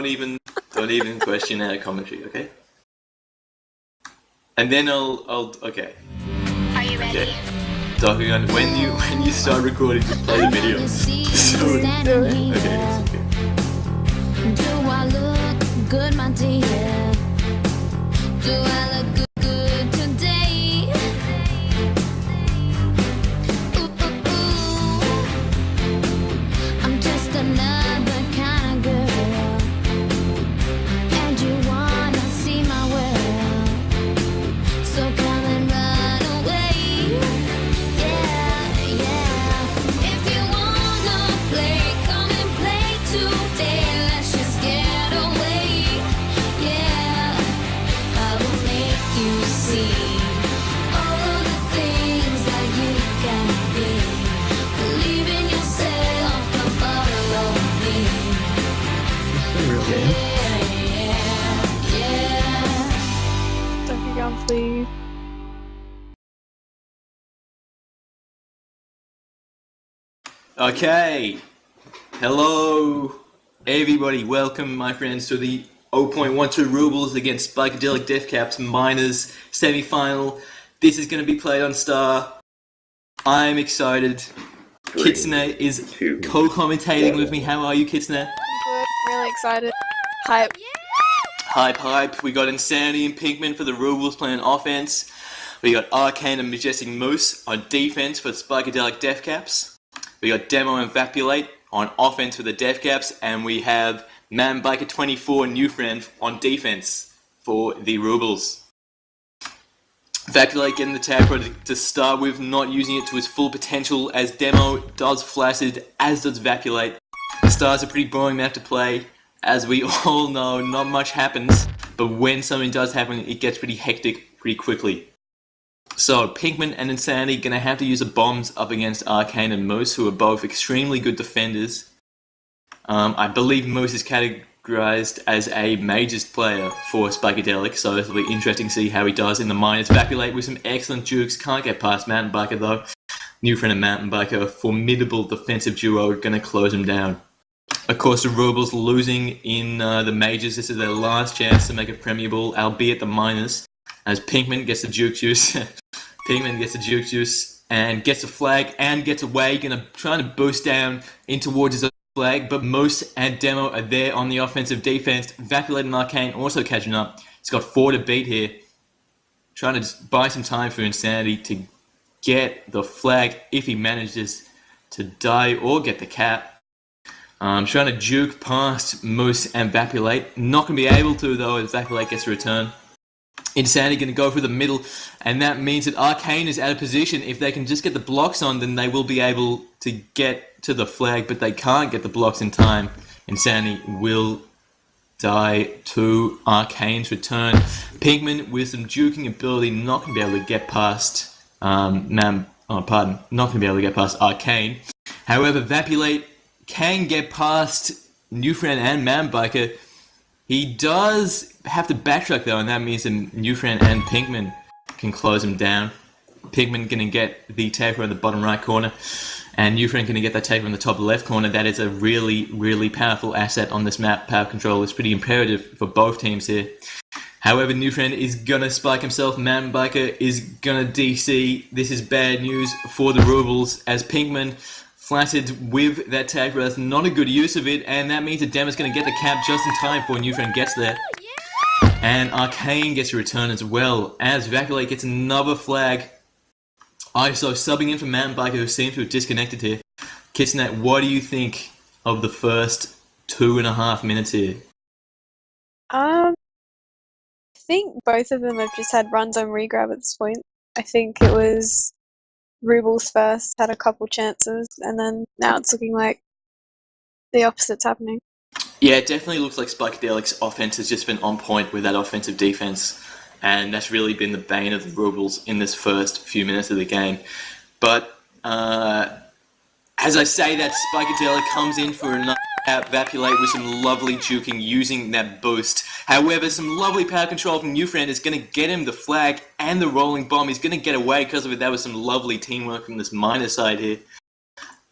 don't even question our commentary, okay? And then okay. Are you ready? Okay. Talking on when you start recording, just play the video. Okay, it's okay. Do I look good, my dear? Do I look good today? Ooh, I'm just another kind of girl, and you wanna see my world, so come and run away. Yeah. If you wanna play, come and play today. Let's just get away. Yeah, I will make you see all the things that you can be. Believe in yourself, come follow me. Yeah. Don't be gone, please. Okay. Hello, everybody. Welcome, my friends, to the 0.12 Rubles against Spikedelic Deathcaps Miners semi-final. This is going to be played on Star. I'm excited. Kitsune is co-commentating with me. How are you, Kitsune? Good. Really excited. Hype. Hype. We got Insanity and Pinkman for the Rubles playing offense. We got Arcane and Majestic Moose on defense for the Spikedelic Deathcaps. We got Demo and Vapulate on offense for the Deathcaps, and we have Manbiker24 New Friend on defense for the Rubles. Vapulate getting the tag product to start with, not using it to its full potential as Demo does Flaccid, as does Vapulate. Star's a pretty boring map to play, as we all know, not much happens, but when something does happen, it gets pretty hectic pretty quickly. So, Pinkman and Insanity gonna have to use the bombs up against Arcane and Moose, who are both extremely good defenders. I believe Moose is categorized as a Mages player for Spikedelic, so it'll be interesting to see how he does in the minors. Vapulate with some excellent jukes, can't get past Mountain Biker though. New Friend and Mountain Biker, a formidable defensive duo, gonna close him down. Of course, the Rubles losing in the Mages, this is their last chance to make it premiable, albeit the minors, as Pinkman gets the juke juice. Pinkman gets the juke juice and gets a flag and gets away, gonna try to boost down in towards his flag, but Moose and Demo are there on the offensive defense. Vapulate and Arcane also catching up. He's got 4 to beat here. Trying to just buy some time for Insanity to get the flag if he manages to die or get the cap. Trying to juke past Moose and Vapulate. Not going to be able to though as Vapulate gets a return. Insanity going to go for the middle, and that means that Arcane is out of position. If they can just get the blocks on, then they will be able to get to the flag, but they can't get the blocks in time. Insanity will die to Arcane's return. Pinkman with some juking ability, not going to be able to get past not going to be able to get past Arcane. However, Vapulate can get past New Friend and Manbiker. He does have to backtrack though, and that means that New Friend and Pinkman can close him down. Pinkman gonna get the taker in the bottom right corner, and New Friend gonna get that taker in the top left corner. That is a really, really powerful asset on this map. Power control is pretty imperative for both teams here. However, New Friend is gonna spike himself. Mountain Biker is gonna DC. This is bad news for the Rubles as Pinkman Flaccid with that tag breath, not a good use of it, and that means that Demo's going to get the cap just in time before New Friend gets there. And Arcane gets a return as well, as Vapulate gets another flag. ISO subbing in for Mountain Biker, who seems to have disconnected here. Kitsune, what do you think of the first 2.5 minutes here? I think both of them have just had runs on regrab at this point. I think it was Rubles first, had a couple chances, and then now it's looking like the opposite's happening. Yeah, it definitely looks like Spikedelic's offense has just been on point with that offensive defense, and that's really been the bane of the Rubles in this first few minutes of the game. But as I say that, Spikedelic comes in for another Vapulate with some lovely juking using that boost. However, some lovely power control from New Friend is going to get him the flag and the rolling bomb. He's going to get away because of it. That was some lovely teamwork from this minor side here.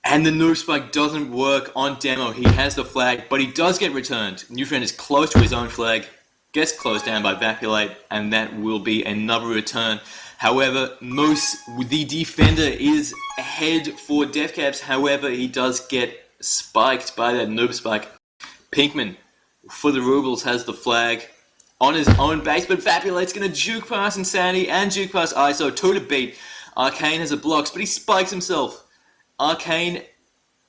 And the noob spike doesn't work on Demo. He has the flag, but he does get returned. New friend is close to his own flag, gets closed down by Vapulate, and that will be another return. However, Moose, the defender, is ahead for Defcaps. However, he does get spiked by that noob spike. Pinkman, for the Rubles, has the flag on his own base, but Vapulate's going to juke past Insanity and juke past ISO, 2 to beat. Arcane has a blocks, but he spikes himself. Arcane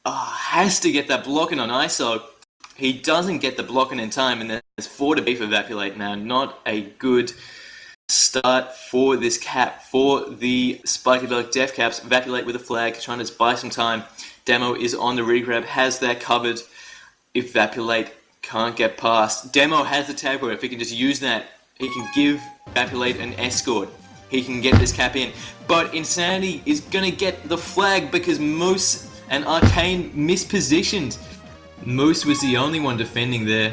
has to get that blocking on ISO. He doesn't get the blocking in time, and there's 4 to beat for Vapulate now. Not a good start for this cap, for the Spikedelic Defcaps. Vapulate with a flag, trying to buy some time. Demo is on the regrab, has that covered. If Vapulate can't get past, Demo has the tag, where if he can just use that, he can give Vapulate an escort. He can get this cap in, but Insanity is gonna get the flag because Moose and Arcane mispositioned. Moose was the only one defending there,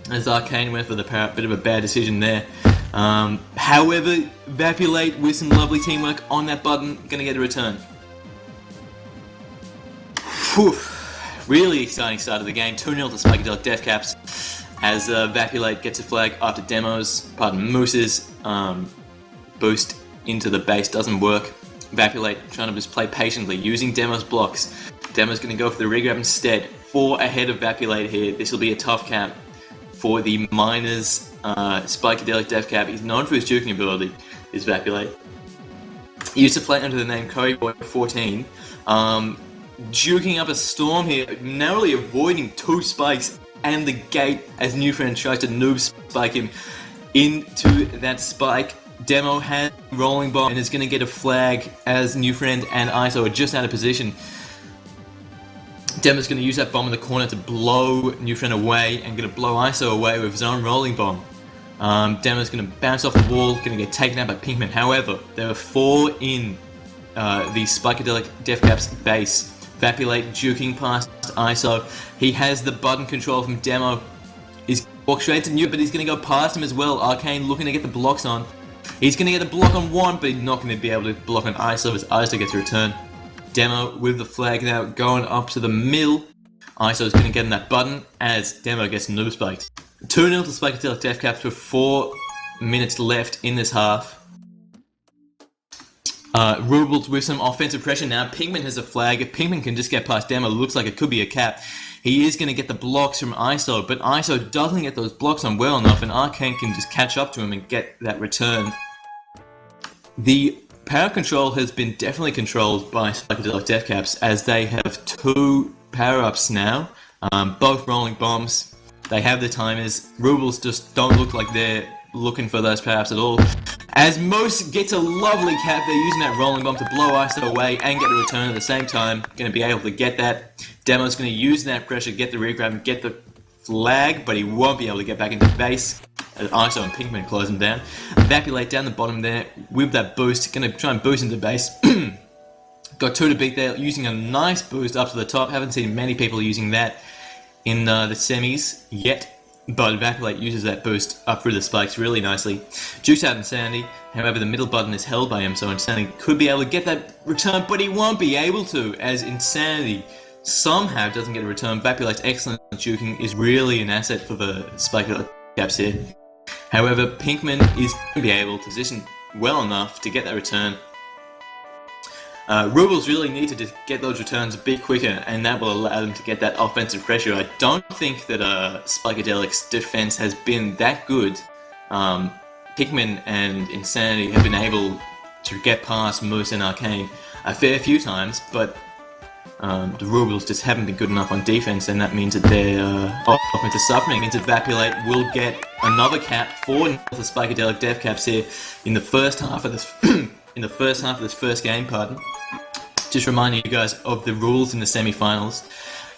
as Arcane went for the power. Bit of a bad decision there. However, Vapulate with some lovely teamwork on that button, gonna get a return. Whew. Really exciting start of the game. 2-0 to Spikedelic Defcaps as Vapulate gets a flag after Moose's boost into the base doesn't work. Vapulate trying to just play patiently, using Demo's blocks. Demo's going to go for the regrab instead. 4 ahead of Vapulate here. This will be a tough cap for the Miners Spikedelic Defcap. He's known for his juking ability, is Vapulate. He used to play under the name Curryboy14. Juking up a storm here, narrowly avoiding 2 spikes and the gate as New Friend tries to noob spike him into that spike. Demo has rolling bomb and is going to get a flag as New Friend and ISO are just out of position. Demo's going to use that bomb in the corner to blow New Friend away and going to blow ISO away with his own rolling bomb. Demo's going to bounce off the wall, going to get taken out by Pinkman. However, there are 4 in the Spikedelic Defcaps base. Vapulate juking past ISO. He has the button control from Demo. He's walked straight to New, but he's going to go past him as well. Arcane looking to get the blocks on. He's going to get a block on 1, but he's not going to be able to block on ISO as ISO gets a return. Demo with the flag now going up to the middle. ISO is going to get in that button as Demo gets noob spiked. 2-0 to Spikedelic Defcaps with 4 minutes left in this half. Rubles with some offensive pressure now. Pinkman has a flag. If Pinkman can just get past Demo, looks like it could be a cap. He is going to get the blocks from ISO, but ISO doesn't get those blocks on well enough, and Arcane can just catch up to him and get that return. The power control has been definitely controlled by Spikedelic Defcaps, as they have 2 power-ups now, both rolling bombs. They have the timers. Rubles just don't look like they're looking for those power-ups at all. As Moose gets a lovely cap, they're using that rolling bomb to blow ISO away and get a return at the same time. Going to be able to get that. Demo's going to use that pressure, get the regrab, and get the flag, but he won't be able to get back into base as ISO and Pinkman close him down. Vapulate down the bottom there with that boost. Going to try and boost into base. Got 2 to beat there, using a nice boost up to the top. Haven't seen many people using that in the semis yet. But Vapulate uses that boost up through the spikes really nicely. Jukes out Insanity, however the middle button is held by him, so Insanity could be able to get that return, but he won't be able to, as Insanity somehow doesn't get a return. Vapulate's excellent juking is really an asset for the Spikedelic Defcaps here. However, Pinkman is going to be able to position well enough to get that return. Rubles really need to just get those returns a bit quicker, and that will allow them to get that offensive pressure. I don't think that Spikedelic's defense has been that good. Pinkman and Insanity have been able to get past Moose and Arcane a fair few times, but the Rubles just haven't been good enough on defense, and that means that their offense is suffering. It means that Vapulate will get another cap for the Spikedelic Defcaps here in the first half of this first game, pardon. Just reminding you guys of the rules in the semi-finals.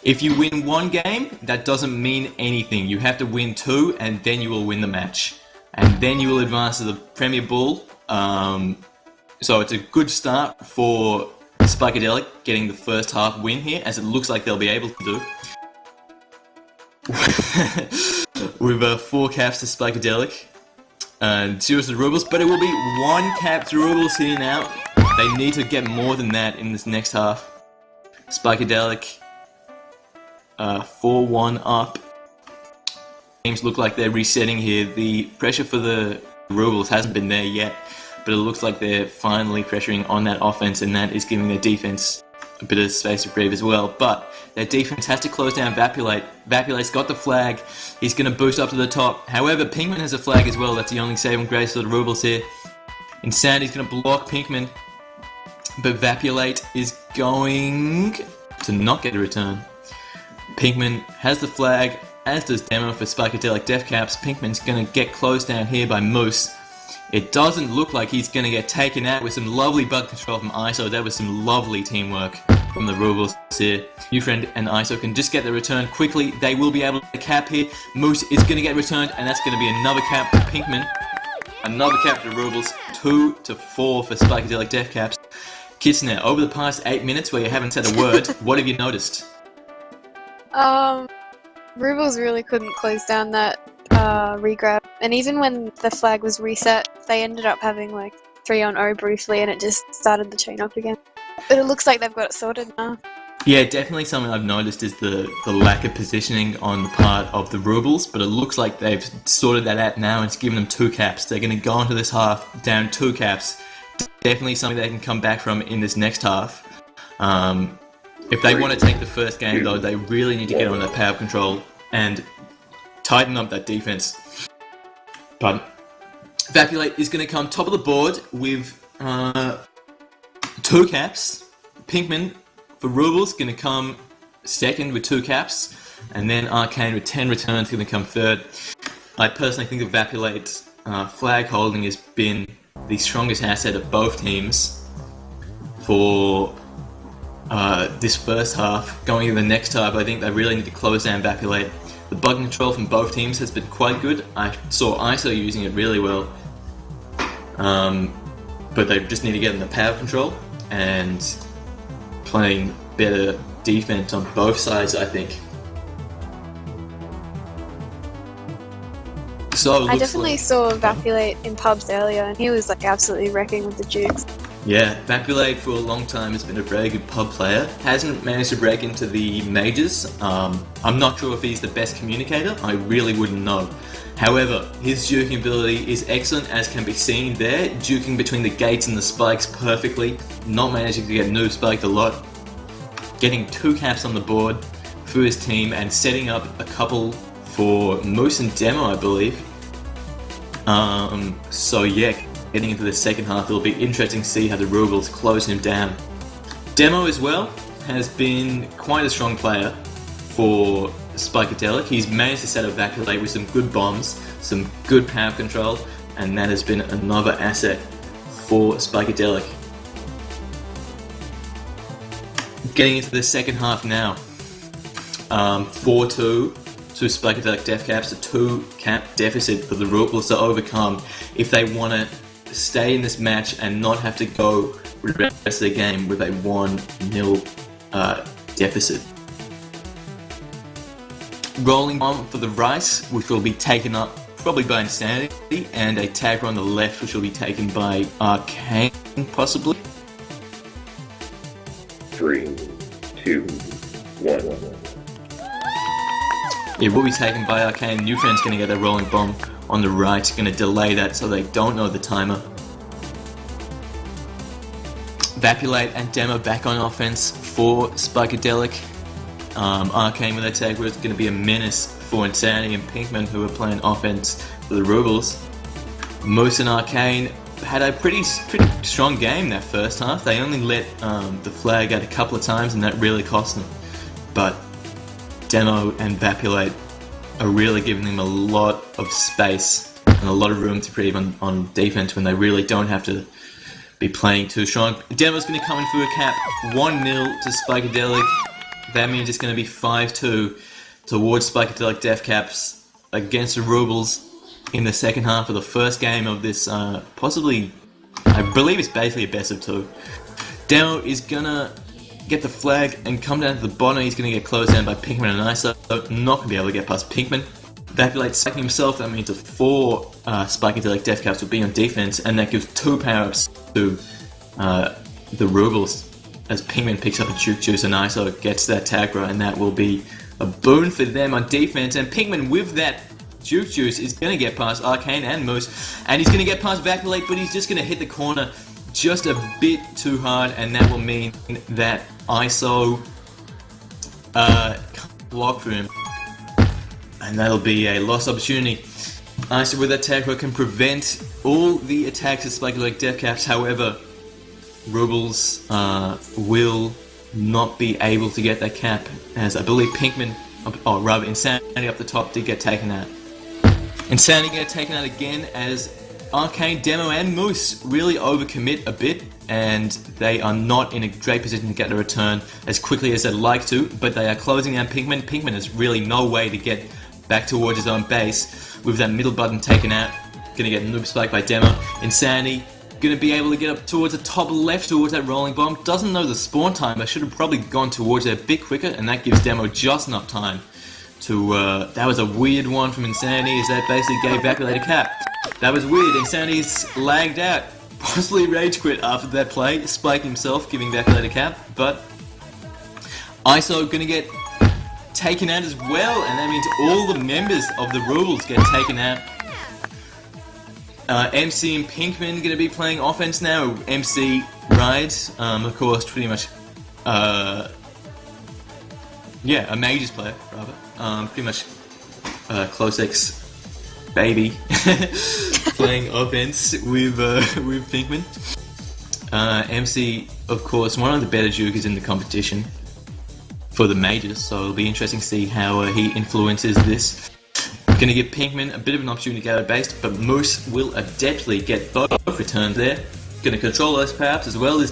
If you win 1 game, that doesn't mean anything. You have to win 2, and then you will win the match. And then you will advance to the Premier Bull. So it's a good start for Spikedelic getting the first half win here, as it looks like they'll be able to do. With 4 caps to Spikedelic. 0 to the Rubles, but it will be 1 cap to Rubles here now. They need to get more than that in this next half. Spikedelic 4-1 up. Teams look like they're resetting here. The pressure for the Rubles hasn't been there yet, but it looks like they're finally pressuring on that offense, and that is giving their defense a bit of space to breathe as well. But their defense has to close down Vapulate. Vapulate's got the flag. He's going to boost up to the top. However, Pinkman has a flag as well. That's the only saving grace for the Rubles here. Insanity's going to block Pinkman, but Vapulate is going to not get a return. Pinkman has the flag, as does Demo for Spikedelic Death Caps. Pinkman's going to get closed down here by Moose. It doesn't look like he's going to get taken out with some lovely bug control from ISO. That was some lovely teamwork from the Rubles here. Ufriend and ISO can just get the return quickly. They will be able to cap here. Moose is going to get returned, and that's going to be another cap for Pinkman. Another cap for the Rubles. 2-4 for Spikedelic Death Caps. Kitsner, over the past 8 minutes where you haven't said a word, what have you noticed? Rubles really couldn't close down that regrab, and even when the flag was reset, they ended up having like 3-on-0 briefly, and it just started the chain up again. But it looks like they've got it sorted now. Yeah, definitely something I've noticed is the lack of positioning on the part of the Rubles, but it looks like they've sorted that out now and it's given them 2 caps. They're going to go into this half down 2 caps. Definitely something they can come back from in this next half. If they want to take the first game though, they really need to get on that power control and tighten up that defense. But Vapulate is going to come top of the board with 2 caps. Pinkman for Rubles going to come second with 2 caps, and then Arcane with 10 returns going to come third. I personally think that Vapulate's flag holding has been the strongest asset of both teams for this first half. Going into the next half, I think they really need to close down Vapulate. The bug control from both teams has been quite good. I saw ISO using it really well, but they just need to get in the power control and playing better defense on both sides, I think. So I definitely saw Vapulate in pubs earlier, and he was like absolutely wrecking with the jukes. Yeah, Vapulate for a long time has been a very good pub player. Hasn't managed to break into the majors. I'm not sure if he's the best communicator. I really wouldn't know. However, his juking ability is excellent, as can be seen there. Juking between the gates and the spikes perfectly. Not managing to get noob spiked a lot. Getting 2 caps on the board for his team and setting up a couple for Moose and Demo, I believe. So yeah, getting into the second half, it'll be interesting to see how the Rubles close him down. Demo as well has been quite a strong player for Spikedelic. He's managed to set up Vapulate with some good bombs, some good power control, and that has been another asset for Spikedelic. Getting into the second half now. 4-2 to Spikedelic Death Caps, a 2-cap deficit for the Rubles to overcome if they want to stay in this match and not have to go with the rest of the game with a 1-0 deficit. Rolling bomb for the Rice, which will be taken up probably by Insanity, and a tagger on the left, which will be taken by Arcane, possibly. 3, 2, 1. It will be taken by Arcane. Ufriend's going to get a rolling bomb on the right, going to delay that so they don't know the timer. Vapulate and Demo back on offense for Spikedelic. Arcane with that tag was going to be a menace for Insanity and Pinkman, who are playing offense for the Rubles. Moose and Arcane had a pretty strong game that first half. They only let the flag out a couple of times, and that really cost them. But Demo and Vapulate are really giving them a lot of space and a lot of room to breathe on defense when they really don't have to be playing too strong. Demo's going to come in for a cap, 1-0 to Spikedelic. That means it's going to be 5-2 towards Spikedelic Death Caps against the Rubles in the second half of the first game of this, possibly, I believe it's basically a best of 2. Demo is going to get the flag and come down to the bottom. He's going to get closed down by Pinkman and ISO. Not going to be able to get past Pinkman. Vapulate stacking himself, that means 4 Spikedelic Death Caps will be on defense, and that gives 2 power-ups to the Rubles. as Pinkman picks up a Juke Juice and ISO gets that tag row, and that will be a boon for them on defense. And Pinkman with that Juke Juice is going to get past Arcane and Moose, and he's going to get past Vacillate, but he's just going to hit the corner just a bit too hard, and that will mean that ISO can't block for him, and that'll be a lost opportunity. ISO with that tag row can prevent all the attacks of Spikedelic Death Caps. However, Rubles will not be able to get that cap, as I believe Pinkman, or rather Insanity up the top, did get taken out. Insanity get taken out again as Arcane, Demo and Moose really overcommit a bit, and they are not in a great position to get a return as quickly as they'd like to, but they are closing down Pinkman. Pinkman has really no way to get back towards his own base with that middle button taken out. Gonna get noob spiked by Demo. Insanity gonna be able to get up towards the top left towards that rolling bomb. Doesn't know the spawn time, but should have probably gone towards it a bit quicker, and that gives Demo just enough time to, that was a weird one from Insanity, as that basically gave Vacillate a cap. That was weird. Insanity's lagged out, possibly rage quit after that play, spiking himself, giving Vacillate a cap, but ISO gonna get taken out as well, and that means all the members of the Rubles get taken out. MC and Pinkman going to be playing offense now. MC rides, of course, pretty much, yeah, a Mages player, rather. Pretty much Close X baby playing offense with Pinkman. MC, of course, one of the better jukers in the competition for the Mages, so it'll be interesting to see how he influences this. Going to give Pinkman a bit of an opportunity to get out of base, but Moose will adeptly get both returns there. Going to control those power-ups as well as...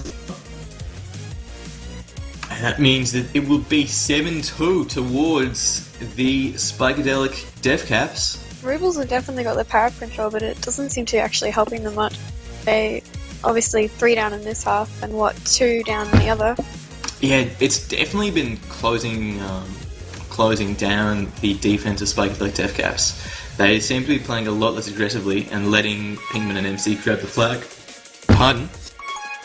And that means that it will be 7-2 towards the Spikedelic Death Caps. Rubles have definitely got the power control, but it doesn't seem to be actually helping them much. They obviously 3 down in this half and 2 down in the other. Yeah, it's definitely been closing down the defense of Spikedelic Death Caps. They seem to be playing a lot less aggressively and letting Pinkman and MC grab the flag. Pardon.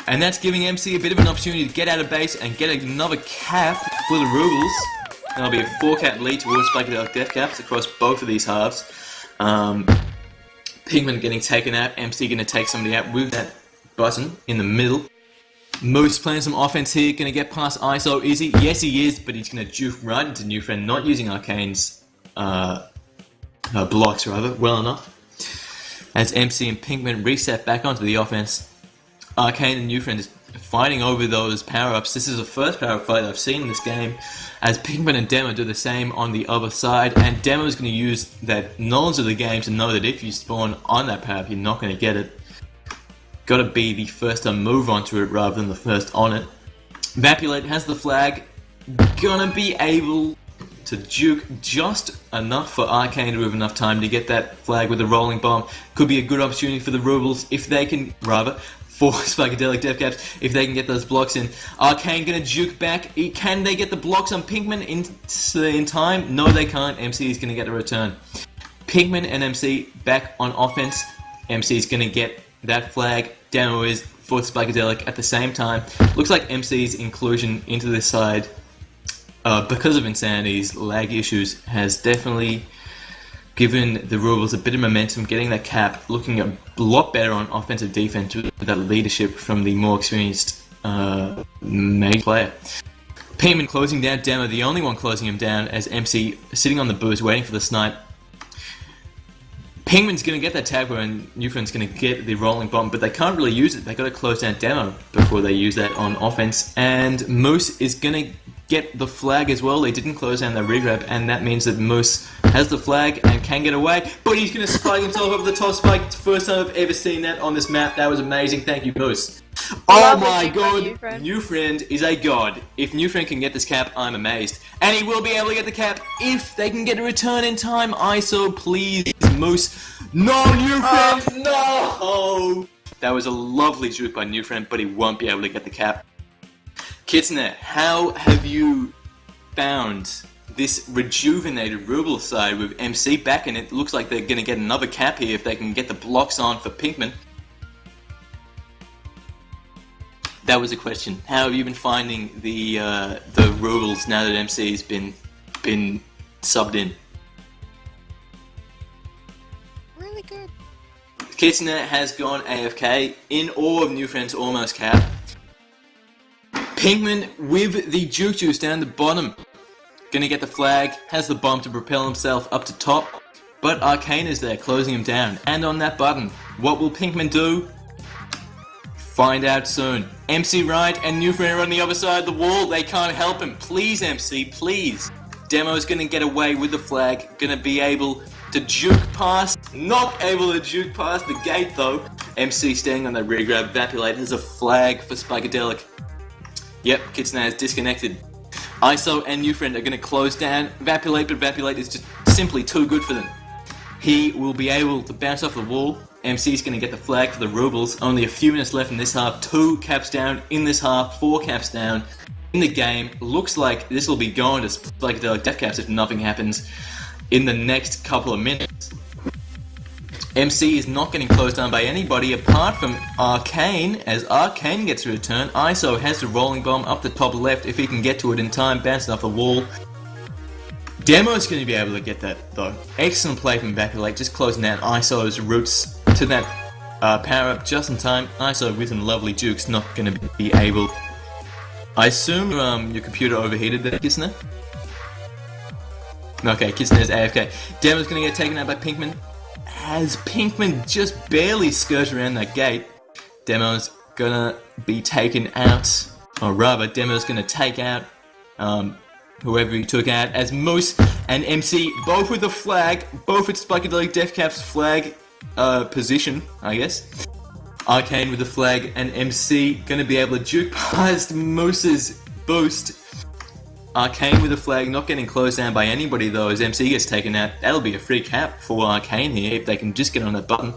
And that's giving MC a bit of an opportunity to get out of base and get another cap for the Rubles. And there'll be a 4-cap lead towards Spikedelic Death Caps across both of these halves. Pinkman getting taken out, MC going to take somebody out with that button in the middle. Moose playing some offense here, going to get past ISO. Is he? Yes, he is, but he's going to juke right into New Friend, not using Arcane's blocks, rather, well enough. As MC and Pinkman reset back onto the offense, Arcane and New Friend is fighting over those power-ups. This is the first power-up fight I've seen in this game, as Pinkman and Demo do the same on the other side, and Demo is going to use that knowledge of the game to know that if you spawn on that power-up, you're not going to get it. Got to be the first to move onto it rather than the first on it. Vapulate has the flag, gonna be able to juke just enough for Arcane to have enough time to get that flag with a rolling bomb. Could be a good opportunity for the Rubles if they can, rather, for Spikedelic Death Caps, if they can get those blocks in. Arcane gonna juke back. Can they get the blocks on Pinkman in time? No, they can't. MC is gonna get a return. Pinkman and MC back on offense. MC is gonna get that flag. Demo is for Spikedelic at the same time. Looks like MC's inclusion into this side, because of Insanity's lag issues, has definitely given the Rubles a bit of momentum, getting that cap, looking a lot better on offensive defense with that leadership from the more experienced Mage player. Pinkman closing down Demo, the only one closing him down, as MC sitting on the boost waiting for the snipe. Pinkman's going to get that tag and New Friend's going to get the rolling bomb, but they can't really use it. They got to close down Demo before they use that on offense. And Moose is going to get the flag as well. They didn't close down the regrab, and that means that Moose has the flag and can get away. But he's going to spike himself over the top spike. It's the first time I've ever seen that on this map. That was amazing. Thank you, Moose. Oh my god, New Friend is a god. If New Friend can get this cap, I'm amazed. And he will be able to get the cap if they can get a return in time. ISO, please, Moose. No, New Friend, no! That was a lovely juke by New Friend, but he won't be able to get the cap. Kitsune, how have you found this rejuvenated Ruble side with MC back, and it looks like they're going to get another cap here if they can get the blocks on for Pinkman. That was a question. How have you been finding the Rubles now that MC's been subbed in? Really good. Kitsune has gone AFK in awe of new friends almost cap. Pinkman with the Juke Juice down the bottom. Gonna get the flag, has the bomb to propel himself up to top, but Arcane is there closing him down. And on that button, what will Pinkman do? Find out soon. MC Right and new friend are on the other side of the wall. They can't help him. Please, MC, please. Demo's gonna get away with the flag. Gonna be able to juke past. Not able to juke past the gate though. MC staying on that rear grab. Vapulate has a flag for Spikedelic. Yep, Kitsune is disconnected. ISO and new friend are gonna close down Vapulate, but Vapulate is just simply too good for them. He will be able to bounce off the wall. MC's going to get the flag for the Rubles. Only a few minutes left in this half. 2 caps down in this half. 4 caps down in the game. Looks like this will be going to Spikedelic death caps if nothing happens in the next couple of minutes. MC is not getting closed down by anybody apart from Arcane. As Arcane gets a return, ISO has the rolling bomb up the top left if he can get to it in time. Bouncing off the wall. Demo's going to be able to get that though. Excellent play from Vapulate, just closing down ISO's roots to that power up just in time. ISO with some lovely jukes, not going to be able. I assume your computer overheated there, Kitsune? Okay, Kitsune's AFK. Demo's going to get taken out by Pinkman. As Pinkman just barely skirts around that gate, Demo's going to be taken out. Or rather, Demo's going to take out whoever he took out, as Moose and MC, both with the flag, both with Spikedelic Death Cap's flag position, I guess. Arcane with the flag, and MC gonna be able to juke past Moose's boost. Arcane with the flag, not getting closed down by anybody though, as MC gets taken out. That'll be a free cap for Arcane here, if they can just get on that button.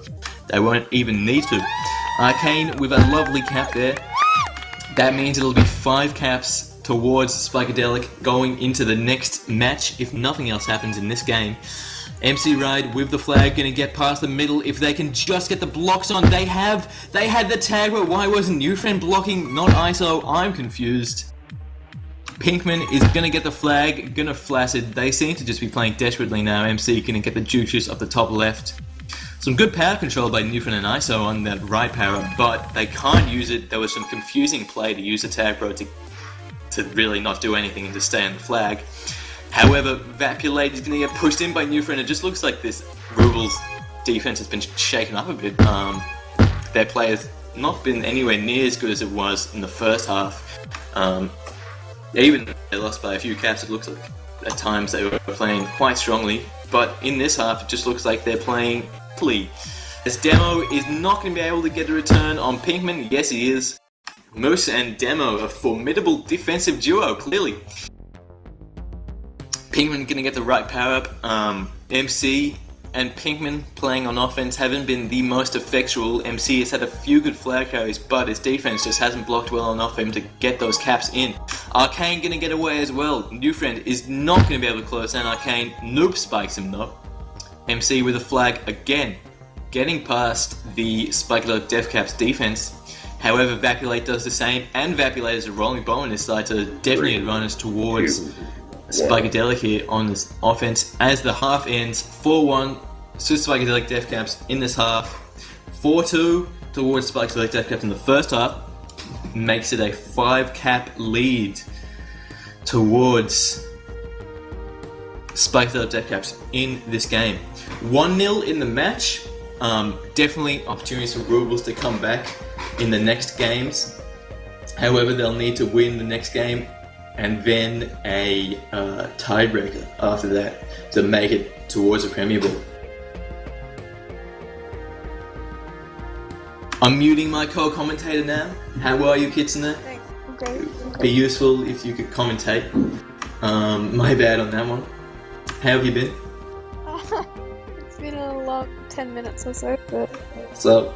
They won't even need to. Arcane with a lovely cap there. That means it'll be 5 caps towards Spikedelic going into the next match if nothing else happens in this game. MC Ride with the flag gonna get past the middle if they can just get the blocks on. They had the tag, but why wasn't new friend blocking? Not ISO, I'm confused. Pinkman is gonna get the flag, gonna flash it. They seem to just be playing desperately now. MC gonna get the juke juice up the top left. Some good power control by Newfriend and ISO on that right power, but they can't use it. There was some confusing play to use the tag pro to really not do anything and to stay on the flag. However, Vapulate is going to get pushed in by Newfriend. It just looks like this Rubles defense has been shaken up a bit. Their play has not been anywhere near as good as it was in the first half. Even though they lost by a few caps, it looks like at times they were playing quite strongly. But in this half, it just looks like they're playing poorly. As Demo is not going to be able to get a return on Pinkman. Yes, he is. Moose and Demo, a formidable defensive duo, clearly. Pinkman gonna get the right power up. MC and Pinkman playing on offense haven't been the most effectual. MC has had a few good flag carries, but his defense just hasn't blocked well enough for him to get those caps in. Arcane gonna get away as well. Newfriend is not gonna be able to close down Arcane. Noob spikes him though. MC with a flag again, getting past the Spikedelic Death Cap's defense. However, Vapulate does the same, and Vapulate is a rolling bomb on this side, so definitely advantage towards Spikedelic here on this offense. As the half ends, 4-1 to Spikedelic Death Caps in this half. 4-2 towards Spikedelic Death Caps in the first half. Makes it a 5-cap lead towards Spikedelic Death Caps in this game. 1-0 in the match. Definitely opportunities for Rubles to come back in the next games. However, they'll need to win the next game and then a tiebreaker after that to make it towards a Premier Bowl. I'm muting my co-commentator now. How are you, Kitsune? Thanks. Okay. Be useful if you could commentate. My bad on that one. How have you been? It's been a long 10 minutes or so, but So,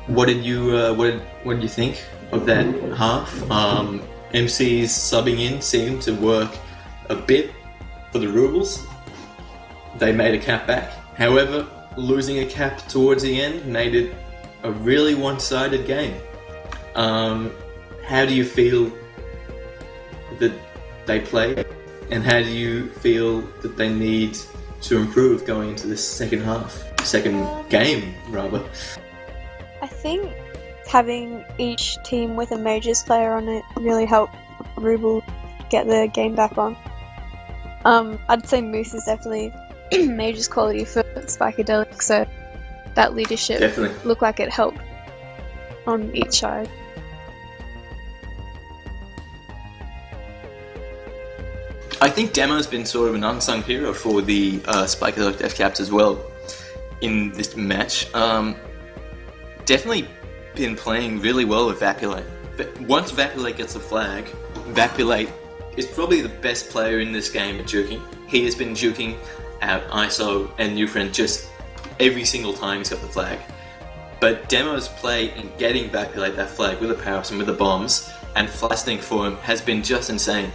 what did you think of that half? MC's subbing in seemed to work a bit for the Rubles. They made a cap back. However, losing a cap towards the end made it a really one-sided game. how do you feel that they play, and how do you feel that they need to improve going into this second game rather? I think having each team with a Majors player on it really helped Ruble get the game back on. I'd say Moose is definitely Majors quality for Spikedelic, so that leadership Definitely. looked like it helped on each side. I think Demo's been sort of an unsung hero for the Spikedelic Death Caps as well in this match. Definitely been playing really well with Vapulate. But once Vapulate gets a flag, Vapulate is probably the best player in this game at juking. He has been juking out ISO and New Friend just every single time he's got the flag. But Demo's play in getting Vapulate that flag with the power-ups and with the bombs and flasting for him has been just insane.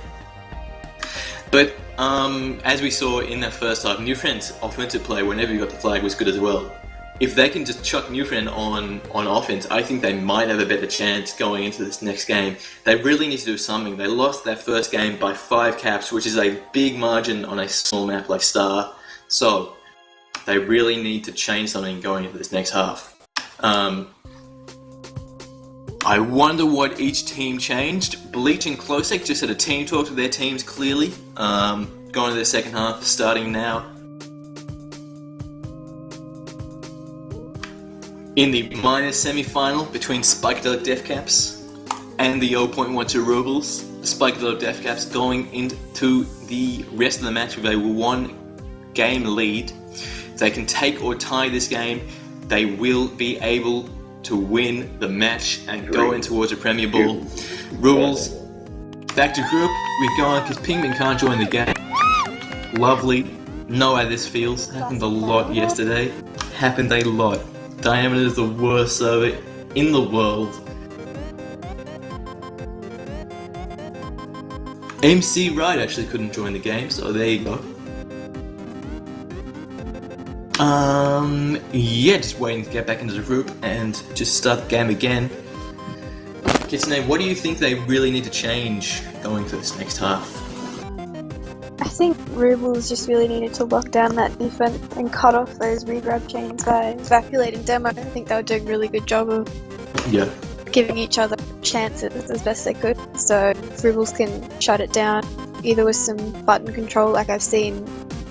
But as we saw in that first half, New Friend's offensive play whenever he got the flag was good as well. If they can just chuck New Friend on offense, I think they might have a better chance going into this next game. They really need to do something. They lost their first game by 5 caps, which is a big margin on a small map like Star. So they really need to change something going into this next half. I wonder what each team changed. Bleach and Closec just had a team talk to their teams clearly, going to the second half, starting now. In the minors semi-final between Spikedelic Death Caps and the 0.12 Rubles, Spikedelic Death Caps going into the rest of the match with a 1-game lead. If they can take or tie this game, they will be able to win the match and go in towards a Premier Ball. Rubles, back to group. We're going because Pingman can't join the game. Lovely. Know how this feels. Happened a lot yesterday. Happened a lot. Diameter is the worst server in the world. MC Wright actually couldn't join the game, so there you go. Yeah, just waiting to get back into the group and just start the game again. Kitsune, what do you think they really need to change going for this next half? I think Rubles just really needed to lock down that defense and cut off those regrab chains by Vapulate and Demo. I think they were doing a really good job of giving each other chances as best they could. So if Rubles can shut it down, either with some button control like I've seen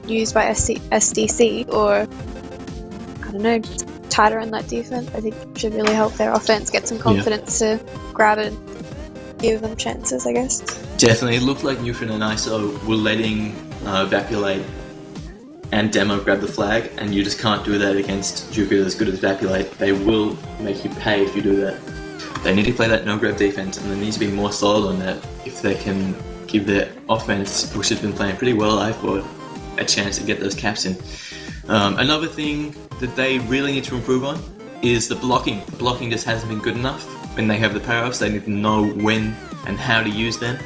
used by SDC, or I don't know, just tighter on that defense, I think it should really help their offense get some confidence to grab it and give them chances, I guess. Definitely, it looked like Newfriend and ISO were letting Vapulate and Demo grab the flag, and you just can't do that against Jupiter as good as Vapulate. They will make you pay if you do that. They need to play that no-grab defense, and they need to be more solid on that if they can give their offense, which has been playing pretty well, I thought, a chance to get those caps in. Another thing that they really need to improve on is the blocking. The blocking just hasn't been good enough. When they have the power-ups, they need to know when and how to use them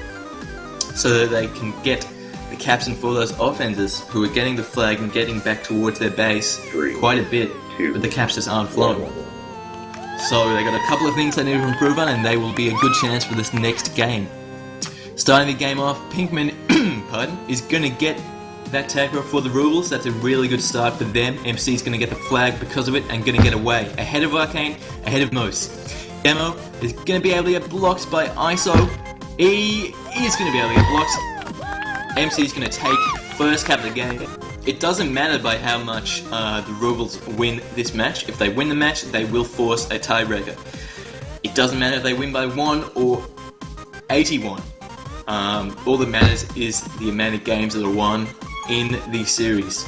so that they can get the caps in for those offenders who are getting the flag and getting back towards their base quite a bit, but the caps just aren't flowing. So they got a couple of things they need to improve on, and they will be a good chance for this next game. Starting the game off, Pinkman is going to get that takeover for the Rubles. That's a really good start for them. MC is going to get the flag because of it and going to get away. Ahead of Arcane, ahead of Moose. Demo is going to be able to get blocked by ISO. He is going to be able to get blocked. MC is going to take first cap of the game. It doesn't matter by how much the Rubles win this match. If they win the match, they will force a tiebreaker. It doesn't matter if they win by 1 or 81. All that matters is the amount of games that are won in the series.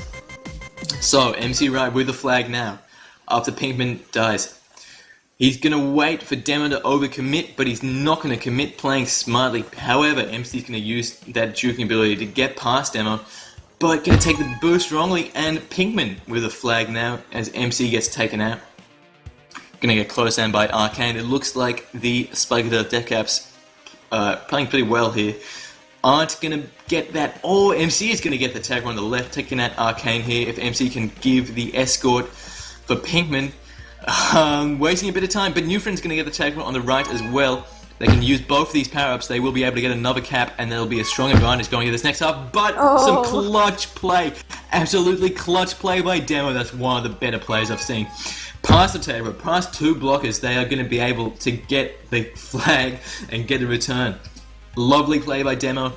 So, MC Wright with the flag now, after Pinkman dies. He's going to wait for Demo to overcommit, but he's not going to commit, playing smartly. However, MC's going to use that juking ability to get past Demo, but going to take the boost wrongly, and Pinkman with a flag now as MC gets taken out. Going to get close down by Arcane. It looks like the Spikedelic Death Caps playing pretty well here. Aren't going to get that. Oh, MC is going to get the tag on the left, taking out Arcane here. If MC can give the escort for Pinkman, wasting a bit of time, but Newfriend's going to get the tag on the right as well. they can use both of these power-ups, they will be able to get another cap, and there'll be a strong advantage going into this next half. But some clutch play, absolutely clutch play by Demo. That's one of the better plays I've seen. Past the table, past two blockers, they are going to be able to get the flag and get a return. Lovely play by Demo.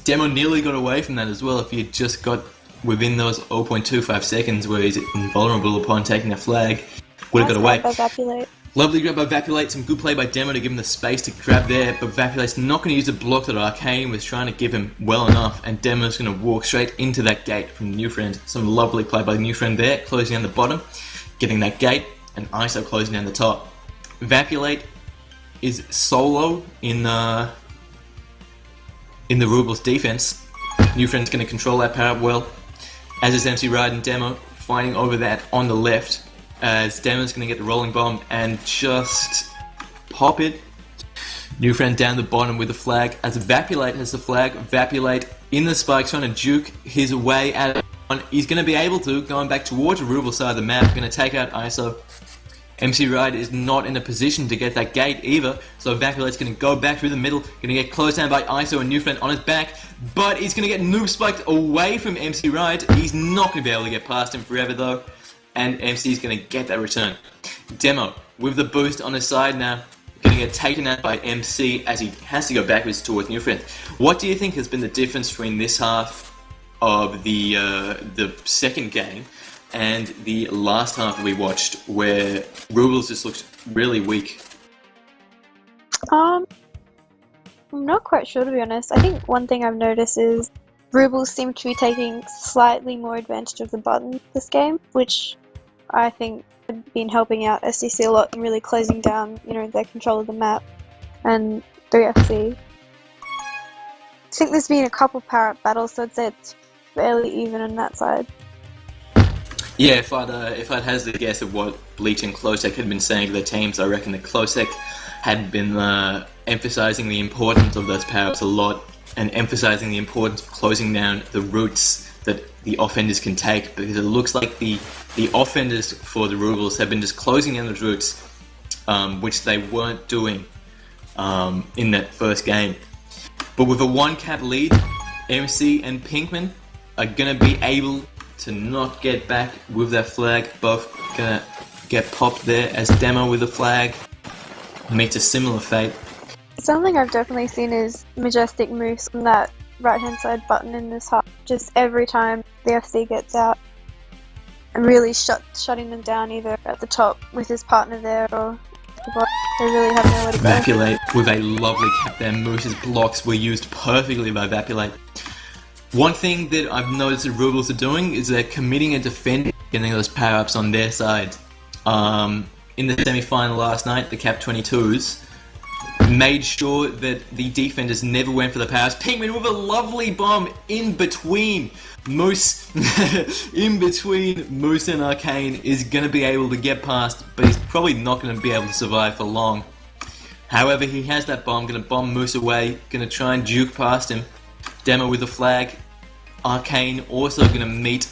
Demo nearly got away from that as well if he had just got within those 0.25 seconds where he's invulnerable upon taking a flag. Would have got away. Lovely grab by Vapulate, some good play by Demo to give him the space to grab there, but Vapulate's not going to use the block that Arcane was trying to give him well enough, and Demo's going to walk straight into that gate from New Friend. Some lovely play by New Friend there, closing down the bottom, getting that gate, and ISO closing down the top. Vapulate is solo in the Rubles defense. New Friend's going to control that power up well, as is MC Ride and Demo fighting over that on the left, as Demo's going to get the rolling bomb and just pop it. New Friend down the bottom with the flag, as Vapulate has the flag. Vapulate in the spikes trying to juke his way out of one. He's going to be able to, going back towards the Ruble side of the map, going to take out ISO. MC Ride is not in a position to get that gate either, so Vapulate's going to go back through the middle, going to get closed down by ISO and New Friend on his back, but he's going to get noob spiked away from MC Ride. He's not going to be able to get past him forever though, and MC's going to get that return. Demo, with the boost on his side now, going to get taken out by MC as he has to go backwards towards New Friend. What do you think has been the difference between this half of the second game and the last half that we watched, where Rubles just looked really weak? I'm not quite sure, to be honest. I think one thing I've noticed is Rubles seem to be taking slightly more advantage of the button this game, which I think had been helping out SDC a lot in really closing down, their control of the map and 3FC. I think there's been a couple power-up battles, so I'd say it's fairly even on that side. Yeah, if I'd hazard a guess at what Bleach and Closec had been saying to their teams, I reckon that Closec had been emphasizing the importance of those power-ups a lot, and emphasizing the importance of closing down the routes that the offenders can take, because it looks like the offenders for the Rubles have been just closing down those routes, which they weren't doing in that first game. But with a 1-cap lead, MC and Pinkman are going to be able to not get back with that flag. Both gonna get popped there, as Demo with the flag meets a similar fate. Something I've definitely seen is Majestic moves on that right hand side button in this half. Just every time the FC gets out, and really shutting them down either at the top with his partner there or the bottom. They really have nowhere to go. Vapulate with a lovely cap there. Moose's blocks were used perfectly by Vapulate. One thing that I've noticed that Rubles are doing is they're committing and defending, getting those power-ups on their side. In the semi-final last night, the Cap 22s made sure that the defenders never went for the powers. Pinkman with a lovely bomb in between Moose, in between Moose and Arcane, is going to be able to get past, but he's probably not going to be able to survive for long. However, he has that bomb, going to bomb Moose away, going to try and juke past him. Demo with the flag. Arcane also going to meet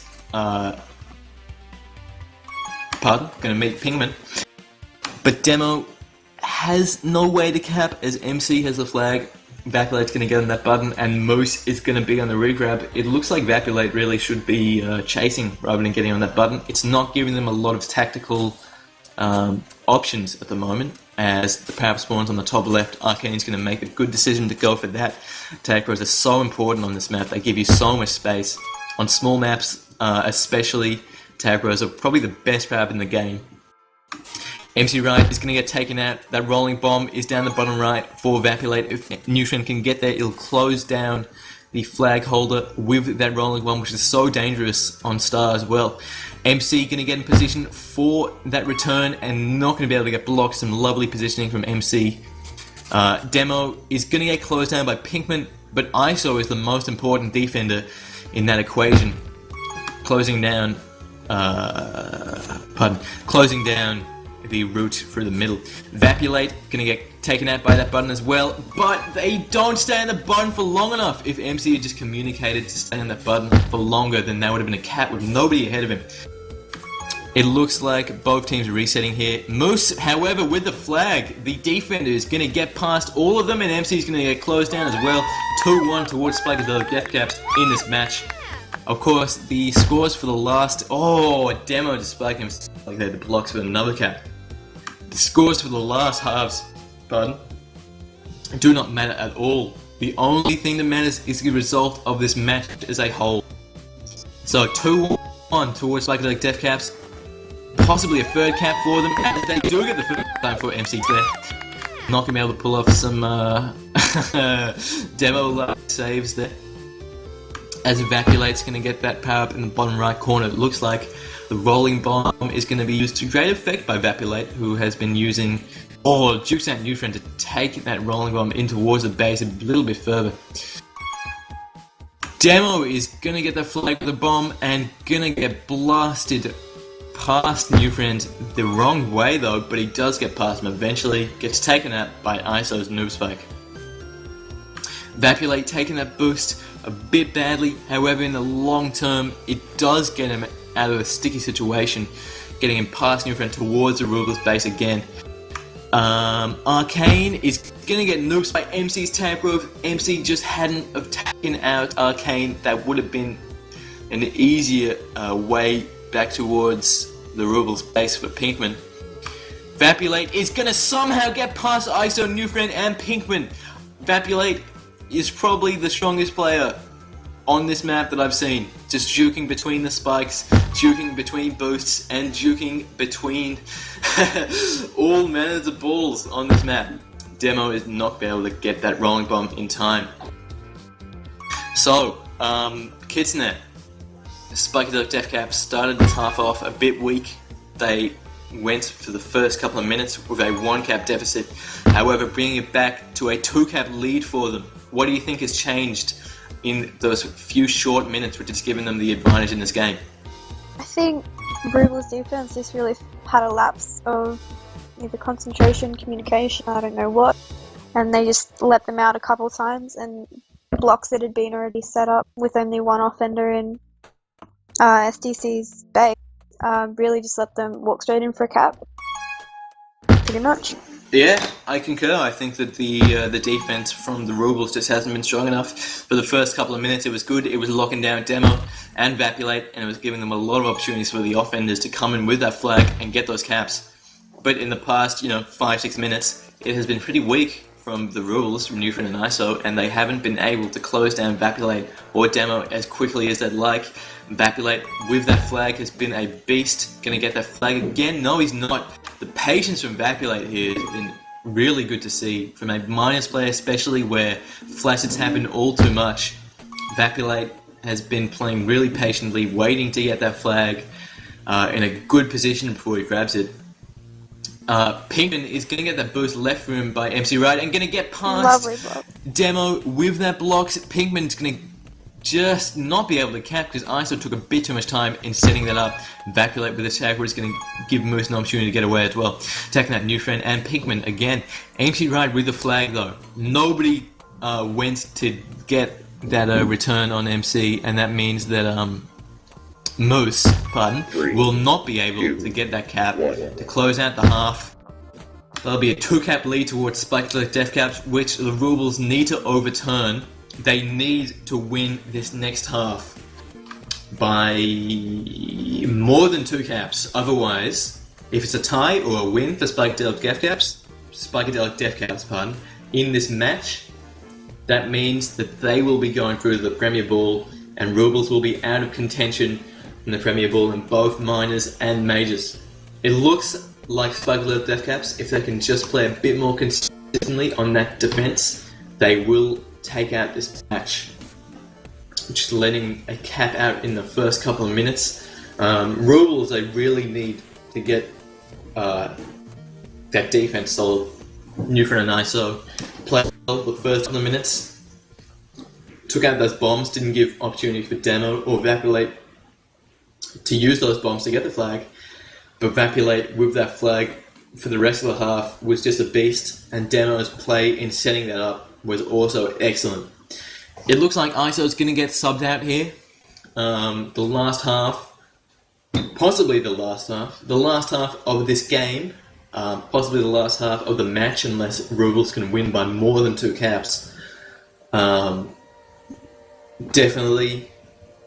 Pinkman. But Demo has no way to cap, as MC has the flag. Vapulate's going to get on that button, and Moose is going to be on the regrab. It looks like Vapulate really should be chasing rather than getting on that button. It's not giving them a lot of tactical options at the moment, as the power spawns on the top left. Arcane's going to make a good decision to go for that. Tacros are so important on this map. They give you so much space. On small maps, especially, Tacros are probably the best power in the game. MC Right is going to get taken out. That rolling bomb is down the bottom right for Vapulate. If Neutron can get there, it'll close down the flag holder with that rolling bomb, which is so dangerous on Star as well. MC going to get in position for that return and not going to be able to get blocked. Some lovely positioning from MC. Demo is going to get closed down by Pinkman, but ISO is the most important defender in that equation. Closing down the route through the middle. Vapulate gonna get taken out by that button as well, but they don't stay on the button for long enough. If MC had just communicated to stay on that button for longer, then that would have been a cap with nobody ahead of him. It looks like both teams are resetting here. Moose, however, with the flag, the defender is going to get past all of them, and MC is going to get closed down as well. 2-1 towards Spikedelic Deathcaps in this match. Of course, the scores for the last... Oh, Demo just spiked him like they had the blocks for another cap. The scores for the last halves, pardon, do not matter at all. The only thing that matters is the result of this match as a whole. So 2-1 towards Spikedelic Deathcaps. Possibly a third cap for them, and they do get the third time for MC there. Not going to be able to pull off some demo saves there. As Evacuate's going to get that power up in the bottom right corner. It looks like the rolling bomb is going to be used to great effect by Evacuate, who has been using Jukes out new friend to take that rolling bomb in towards the base a little bit further. Demo is going to get the flag with the bomb and going to get blasted past new friend the wrong way though, but he does get past him eventually, gets taken out by ISO's noob spike. Vapulate taking that boost a bit badly, however in the long term it does get him out of a sticky situation, getting him past new friend towards the Rubles base again. Arcane is gonna get noobs by MC's tap growth. MC just hadn't have taken out Arcane. That would have been an easier way back towards the Rubles base for Pinkman. Vapulate is gonna somehow get past ISO, new friend, and Pinkman. Vapulate is probably the strongest player on this map that I've seen. Just juking between the spikes, juking between boosts, and juking between all manners of balls on this map. Demo is not be able to get that rolling bomb in time. So, Kitsnet, Spikedelic Deathcaps started this half off a bit weak. They went for the first couple of minutes with a 1 cap deficit, however bringing it back to a 2 cap lead for them. What do you think has changed in those few short minutes which has given them the advantage in this game? I think Rubles' defense just really had a lapse of either concentration, communication, I don't know what, and they just let them out a couple times, and blocks that had been already set up with only one offender in SDC's base really just let them walk straight in for a cap. Pretty much. Yeah, I concur. I think that the defense from the Rubles just hasn't been strong enough. For the first couple of minutes it was good. It was locking down Demo and Vapulate, and it was giving them a lot of opportunities for the offenders to come in with that flag and get those caps. But in the past, 5-6 minutes, it has been pretty weak from the Rubles, from Newfriend and ISO, and they haven't been able to close down Vapulate or Demo as quickly as they'd like. Vapulate with that flag has been a beast. Gonna get that flag again? No, he's not. The patience from Vapulate here has been really good to see from a minus player, especially where flashes happen all too much. Vapulate has been playing really patiently, waiting to get that flag in a good position before he grabs it. Pinkman is going to get that boost left room by MC Right and going to get past Demo with that block. Pinkman's going to just not be able to cap because ISO took a bit too much time in setting that up. Vapulate with the tag where it's going to give Moose an opportunity to get away as well. Attacking that new friend and Pinkman again. MC Right with the flag though. Nobody went to get that return on MC, and that means that Moose, will not be able to get that cap to close out the half. There'll be a 2 cap lead towards Spikedelic Deathcaps, which the Rubles need to overturn. They need to win this next half by more than 2 caps. Otherwise, if it's a tie or a win for Spikedelic Deathcaps, in this match, that means that they will be going through the Premier Ball, and Rubles will be out of contention in the Premier Ball in both minors and majors. It looks like Spikedelic Deathcaps, if they can just play a bit more consistently on that defense, they will take out this match. Just letting a cap out in the first couple of minutes. Rubles, they really need to get that defense solid. Newfriend and ISO played well the first couple of minutes. Took out those bombs, didn't give opportunity for Demo or Vapulate to use those bombs to get the flag, but Vapulate with that flag for the rest of the half was just a beast, and Demo's play in setting that up was also excellent. It looks like ISO's going to get subbed out here. The last half, possibly the last half of this game, possibly the last half of the match, unless Rubles can win by more than 2 caps. Definitely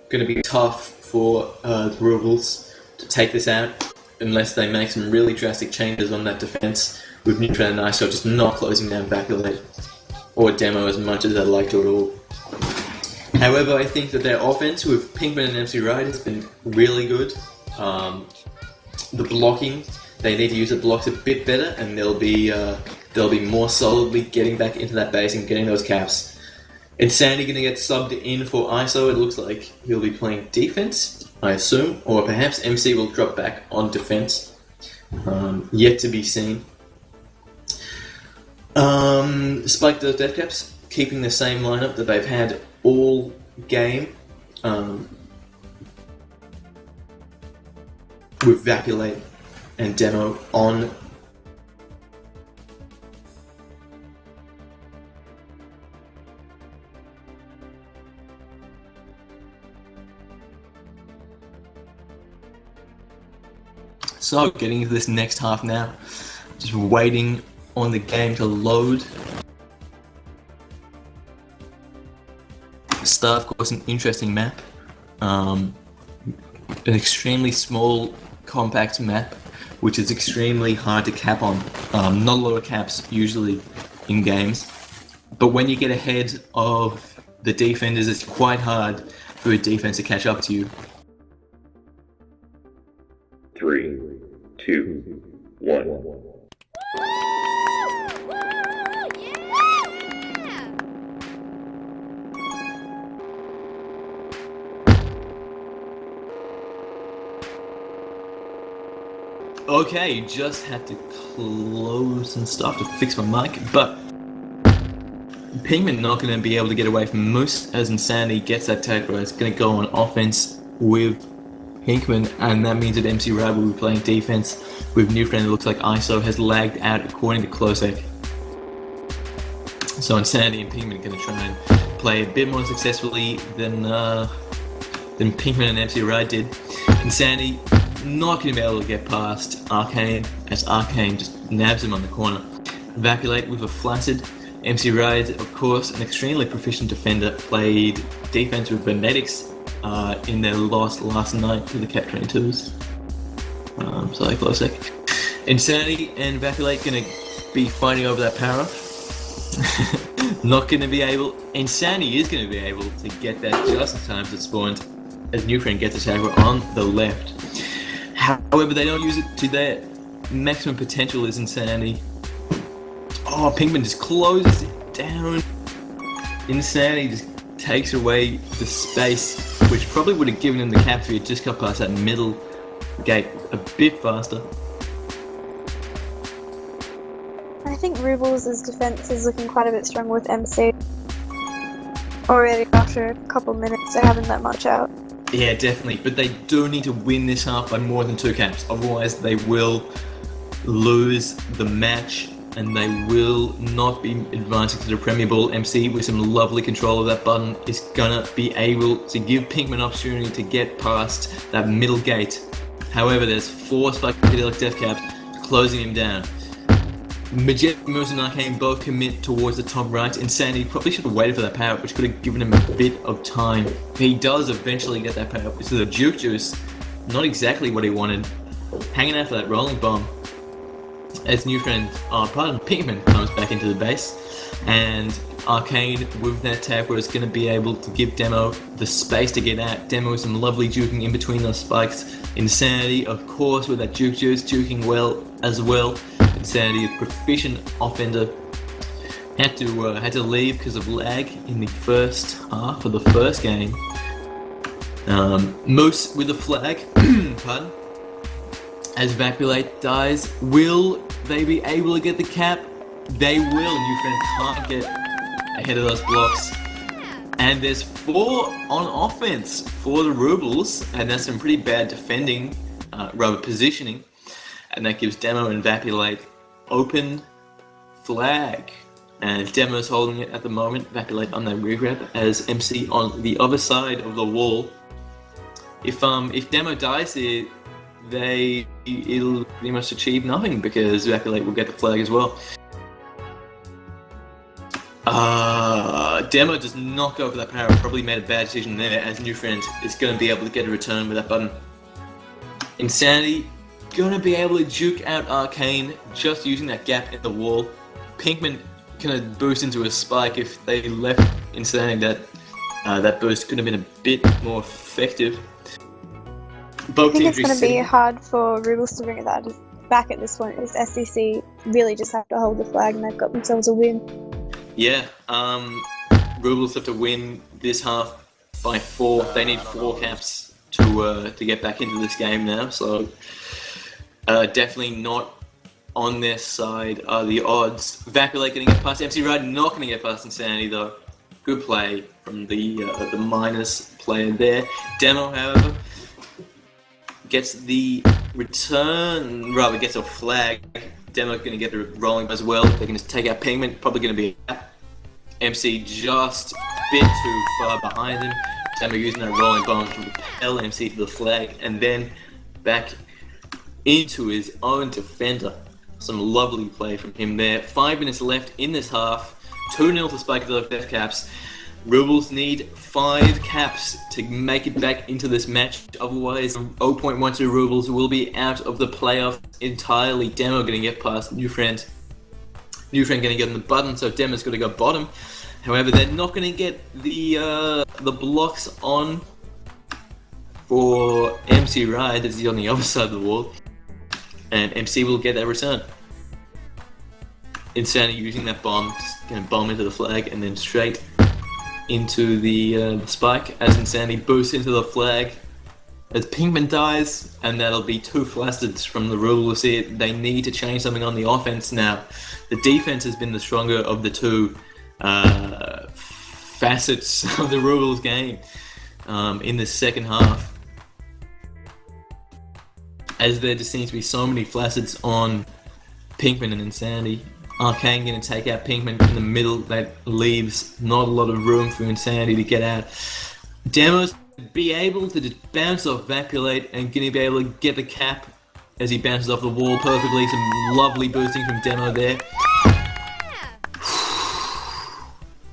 going to be tough for the Rubles to take this out, unless they make some really drastic changes on that defense, with Neutron and ISO just not closing down Vacillate or Demo as much as I'd like to at all. However, I think that their offense with Pinkman and MC Ride has been really good. The blocking, they need to use the blocks a bit better, and they'll be more solidly getting back into that base and getting those caps. Insanity going to get subbed in for ISO. It looks like he'll be playing defense, I assume, or perhaps MC will drop back on defense. Yet to be seen. Spikedelic Death Caps keeping the same lineup that they've had all game, with Vacillate and Demo on. So, getting into this next half now, just waiting on the game to load. Star, of course, an interesting map. An extremely small, compact map, which is extremely hard to cap on. Not a lot of caps usually in games, but when you get ahead of the defenders, it's quite hard for a defense to catch up to you. 3, 2, 1. Okay, just had to close some stuff to fix my mic, but Pinkman not going to be able to get away from Moose as Insanity gets that tag row. It's going to go on offense with Pinkman, and that means that MC Rad will be playing defense with new friend. It looks like ISO has lagged out according to Klosek. So Insanity and Pinkman are going to try and play a bit more successfully than Pinkman and MC Rad did. Insanity not going to be able to get past Arcane, as Arcane just nabs him on the corner. Vacillate with a flaccid. MC Ride, of course, an extremely proficient defender, played defense with Benetics in their loss last night to the Cat 22s. Sorry, close sec. Insanity and Vacillate going to be fighting over that power. Not going to be able. Insanity is going to be able to get that just in time to spawn as new friend gets a tag on the left. However, they don't use it to their maximum potential as Insanity. Oh, Pinkman just closes it down. Insanity just takes away the space, which probably would have given him the cap if he had just got past that middle gate a bit faster. I think Rubles' defense is looking quite a bit stronger with MC. Already after a couple minutes, they haven't that much out. Yeah, definitely, but they do need to win this half by more than 2 caps, otherwise they will lose the match and they will not be advancing to the Premier Ball. MC, with some lovely control of that button, is gonna be able to give Pinkman an opportunity to get past that middle gate. However, there's 4 Spikedelic Death Caps closing him down. Majestic Moose and Arcane both commit towards the top right. Insanity probably should have waited for that power, which could have given him a bit of time. He does eventually get that power. So the Juke Juice, not exactly what he wanted. Hanging out for that rolling bomb. As new friend, Pinkman comes back into the base. And Arcane, with that tapper, is going to be able to give Demo the space to get out. Demo with some lovely juking in between those spikes. Insanity, of course, with that Juke Juice, juking well as well. Insanity, a proficient offender, had to leave because of lag in the first half of the first game. Moose with a flag, pardon. As Vacillate dies, will they be able to get the cap? They will. New friend can't get ahead of those blocks. And there's 4 on offense for the Rubles, and that's some pretty bad defending, rather positioning. And that gives Demo and Vacillate open flag. And Demo's holding it at the moment, Vacillate on that regrab, as MC on the other side of the wall. If Demo dies here, it'll pretty much achieve nothing because Vapulate will get the flag as well. Demo does not go for that power. Probably made a bad decision there, as New Friend is going to be able to get a return with that button. Insanity gonna be able to juke out Arcane just using that gap in the wall. Pinkman gonna boost into a spike. If they left Insanity, that boost could have been a bit more effective. I think it's going to be hard for Rubles to bring it back at this point, as SCC really just have to hold the flag and they've got themselves a win. Yeah, Rubles have to win this half by 4. They need 4 caps to get back into this game now, so definitely not on their side are the odds. Vapulate getting it past MC Ride, not going to get past Insanity though. Good play from the minus player there. Demo, however, gets the return, rather gets a flag. Demo going to get the rolling as well. They're going to take out Pigment, probably going to be a gap. MC just a bit too far behind him. Demo using that rolling bomb to repel MC to the flag and then back into his own defender. Some lovely play from him there. 5 minutes left in this half. 2-0 to Spikedelic Death Caps. Rubles need 5 caps to make it back into this match. Otherwise, 0.12 Rubles will be out of the playoff entirely. Demo going to get past New Friend. New Friend going to get on the button, so Demo's got to go bottom. However, they're not going to get the blocks on for MC Ride, as he's on the other side of the wall. And MC will get that return. Insanity using that bomb, just going to bomb into the flag and then straight into the spike as Insanity boosts into the flag. As Pinkman dies, and that'll be 2 Flacids from the Rubles here. They need to change something on the offense now. The defense has been the stronger of the 2 facets of the Rubles game in the second half. As there just seems to be so many Flacids on Pinkman and Insanity. Arcane going to take out Pinkman in the middle. That leaves not a lot of room for Insanity to get out. Demos be able to just bounce off Vapulate and going to be able to get the cap as he bounces off the wall perfectly. Some lovely boosting from Demo there.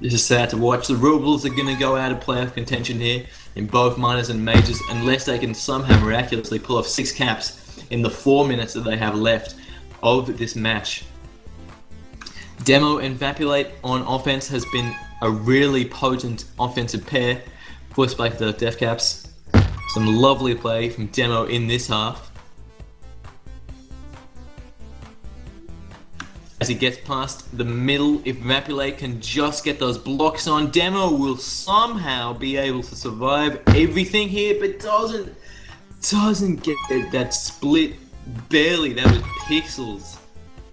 This is sad to watch. The Rubles are going to go out of playoff contention here in both minors and majors unless they can somehow miraculously pull off 6 caps in the 4 minutes that they have left of this match. Demo and Vapulate on offense has been a really potent offensive pair for Spikedelic Death Caps. Some lovely play from Demo in this half. As he gets past the middle, if Vapulate can just get those blocks on, Demo will somehow be able to survive everything here, but doesn't get that split. Barely. That was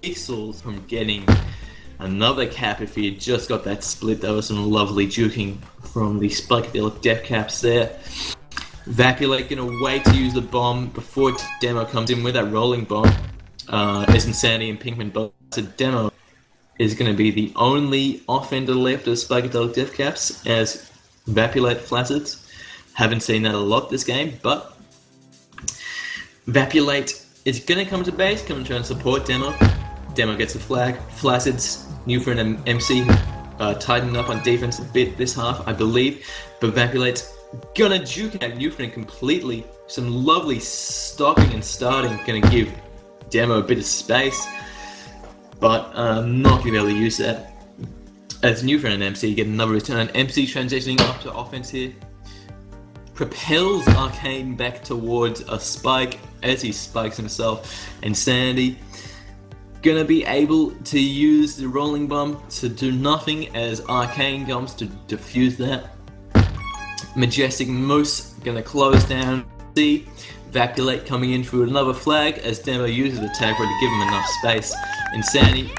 pixels from getting another cap. If he had just got that split, that was some lovely juking from the Spikedelic Death Caps there. Vapulate gonna wait to use the bomb before Demo comes in with that rolling bomb. As Insanity and Pinkman both. So Demo is going to be the only offender left of Spikedelic Death Caps as Vapulate Flacids. Haven't seen that a lot this game, but Vapulate is going to come to base, come and try and support Demo. Demo gets the flag. Flacids, New Friend and MC tightened up on defense a bit this half, I believe, but Vapulate's gonna juke out New Friend completely. Some lovely stopping and starting, gonna give Demo a bit of space, but not gonna be able to use that. As New Friend and MC get another return. MC transitioning up to offense here. Propels Arcane back towards a spike as he spikes himself. Insanity gonna be able to use the rolling bomb to do nothing as Arcane comes to defuse that. Majestic Moose gonna close down C. Vapulate coming in through another flag as Demo uses the tag to give him enough space. Insanity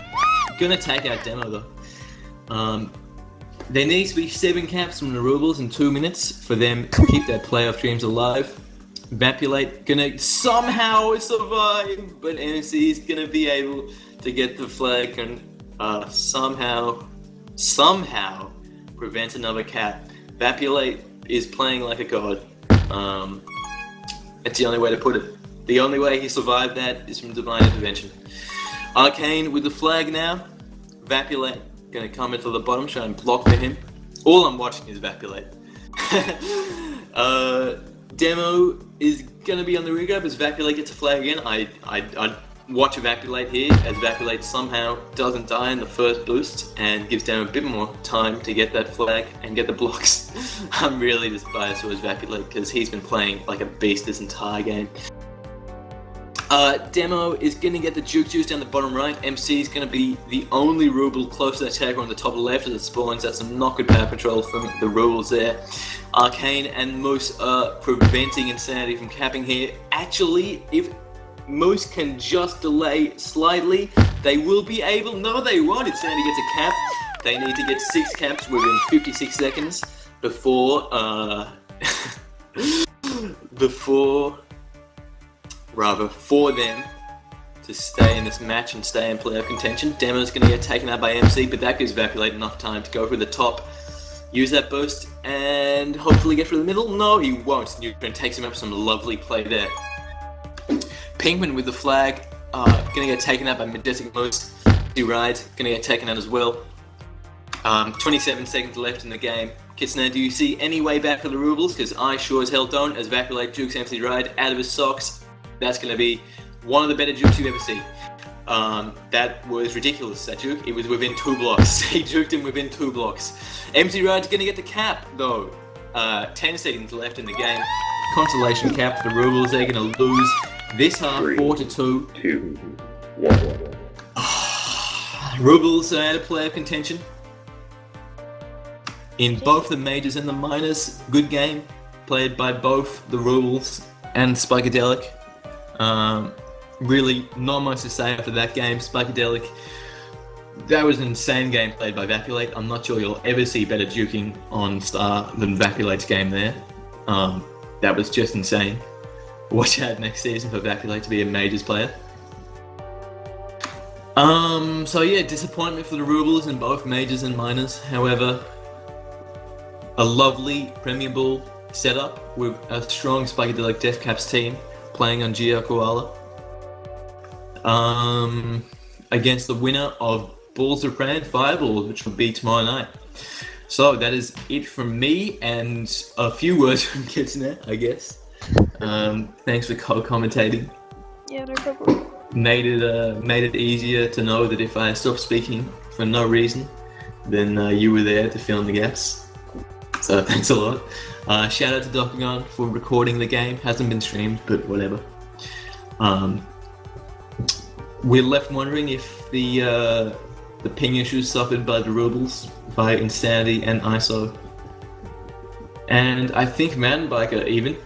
gonna take out Demo though. There needs to be 7 caps from the Rubles in 2 minutes for them to keep their playoff dreams alive. Vapulate gonna somehow survive, but MC is gonna be able to get the flag and somehow prevent another cap. Vapulate is playing like a god. That's the only way to put it. The only way he survived that is from divine intervention. Arcane with the flag now. Vapulate gonna come into the bottom, try and block for him. All I'm watching is Vapulate. Demo is gonna be on the regrab as Vapulate gets a flag again. I'd watch Vapulate here as Vapulate somehow doesn't die in the first boost and gives Demo a bit more time to get that flag and get the blocks. I'm really just biased towards Vapulate because he's been playing like a beast this entire game. Demo is going to get the juke juice down the bottom right. MC is going to be the only Ruble close to that attacker on the top left as it spawns. That's some not good power control from the Rubles there. Arcane and Moose are preventing Insanity from capping here. Actually, if Moose can just delay slightly, they will be able... No, they won't. Insanity gets a cap. They need to get 6 caps within 56 seconds before... for them to stay in this match and stay in playoff contention. Demo's going to get taken out by MC, but that gives Vapulate enough time to go through the top, use that boost, and hopefully get through the middle. No, he won't. Neutron takes him up some lovely play there. Pinkman with the flag, going to get taken out by Majestic Moose. Ride, going to get taken out as well. 27 seconds left in the game. Kitsune, do you see any way back for the Rubles? Because I sure as hell don't, as Vapulate jukes MC Ride out of his socks. That's going to be one of the better jukes you've ever seen. That was ridiculous, that juke. It was within 2 blocks. He juked him within 2 blocks. MC Ride's going to get the cap, though. 10 seconds left in the game. Consolation cap for the Rubles. They're going to lose this half 4-2. 2, 1. Rubles are out of player contention. In both the majors and the minors, good game. Played by both the Rubles and Spikedelic. Really not much to say after that game. Spikedelic, that was an insane game played by Vapulate. I'm not sure you'll ever see better juking on Star than Vapulate's game there. That was just insane. Watch out next season for Vapulate to be a majors player. So yeah, disappointment for the Rubles in both majors and minors. However, a lovely Premier Ball setup with a strong Spikedelic Death Caps team playing on Geo Koala against the winner of Balls of Prey and Fireballs, which will be tomorrow night. So that is it from me and a few words from Kitsune, I guess. Thanks for co-commentating. Yeah, no problem. Made it easier to know that if I stopped speaking for no reason, then you were there to fill in the gaps. So thanks a lot. Shout out to Docagon for recording the game. Hasn't been streamed, but whatever. We're left wondering if the ping issues suffered by the Rubles by Insanity and ISO, and I think Mountain Biker even,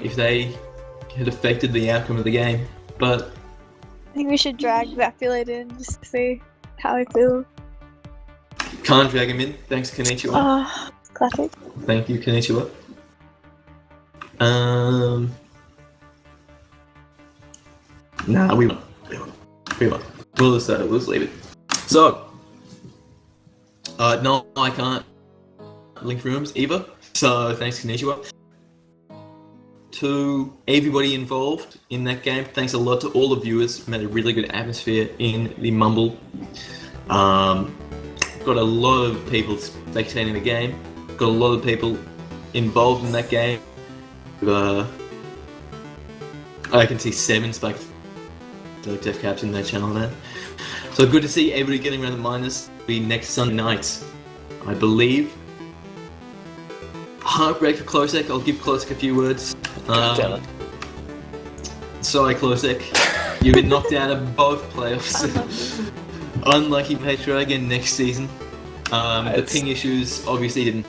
if they had affected the outcome of the game. But I think we should drag Vapulate in just to see how he feels. Can't drag him in. Thanks, Konnichiwa. Classic. Thank you, Konnichiwa. Nah, we won't. We'll just leave it. So, no, I can't link rooms either. So, thanks, Konnichiwa. To everybody involved in that game, thanks a lot to all the viewers. Made a really good atmosphere in the Mumble. Got a lot of people spectating the game. Got a lot of people involved in that game. I can see 7 Spikedelic Death Caps in that channel now. So good to see everybody getting around the minors. Be next Sunday night, I believe. Heartbreak for Klosek. I'll give Klosek a few words. Sorry, Klosek. You've been knocked out of both playoffs. Unlucky Petra again next season. The ping issues obviously didn't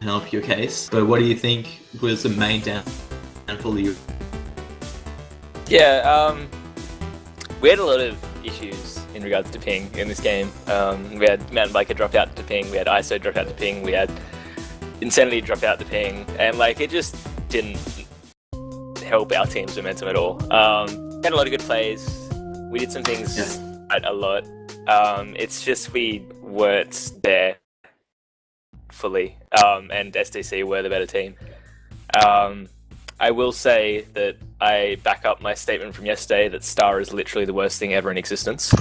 help your case, but what do you think was the main downfall of you? Yeah, we had a lot of issues in regards to ping in this game. We had Mountain Biker drop out to ping, we had ISO drop out to ping, we had Insanity drop out to ping, and like it just didn't help our team's momentum at all. Had a lot of good plays. We did some things a lot. It's just we weren't there fully, and STC were the better team. I will say that I back up my statement from yesterday that Star is literally the worst thing ever in existence.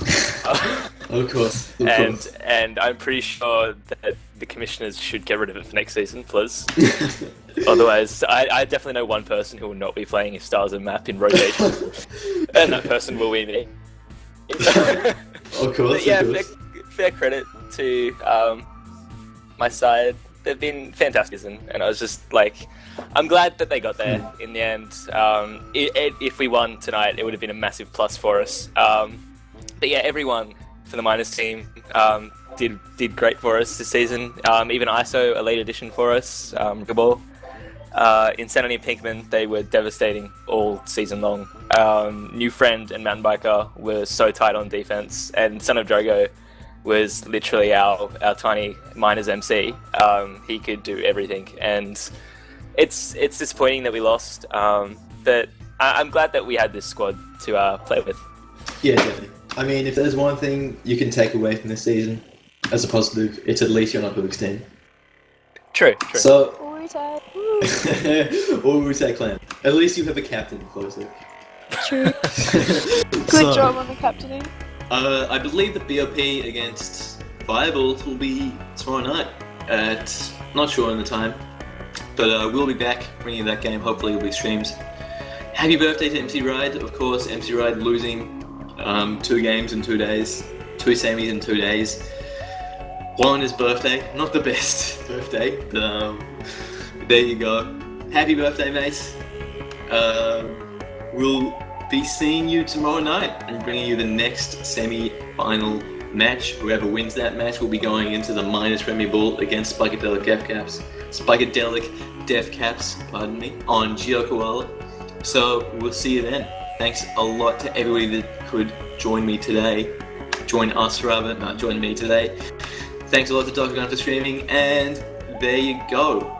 Of course. And I'm pretty sure that the commissioners should get rid of it for next season, please. Otherwise, I definitely know one person who will not be playing if Star's a map in rotation, and that person will be me. Of course. But yeah, of course. fair credit to my side. They've been fantastic, and I was just like, I'm glad that they got there in the end. If we won tonight, it would have been a massive plus for us. But yeah, everyone for the minors team did great for us this season. Even ISO, a late addition for us. Rubles, Insanity and Pinkman, they were devastating all season long. New Friend and Mountain Biker were so tight on defense, and Son of Drogo was literally our tiny minors MC. He could do everything, and it's disappointing that we lost. But I'm glad that we had this squad to play with. Yeah, definitely. I mean, if there's one thing you can take away from this season as a positive, it's at least you're not Books team. True. So, Ooltep. or we say clan. At least you have a captain closer. True. Good job on the captaining. I believe the BOP against Fireballs will be tomorrow night at, not sure on the time, but we'll be back bringing that game. Hopefully it'll be streams. Happy birthday to MC Ride, of course. MC Ride losing 2 games in 2 days, 2 semis in 2 days. One on his birthday, not the best birthday, but there you go. Happy birthday, mates. We'll be seeing you tomorrow night and bringing you the next semi-final match. Whoever wins that match will be going into the minus Remy Bull against Spikedelic Def Caps, pardon me, on Geo Koala. So we'll see you then. Thanks a lot to everybody that could join me today. Join us rather, not join me today. Thanks a lot to Dr. Gunn for streaming, and there you go.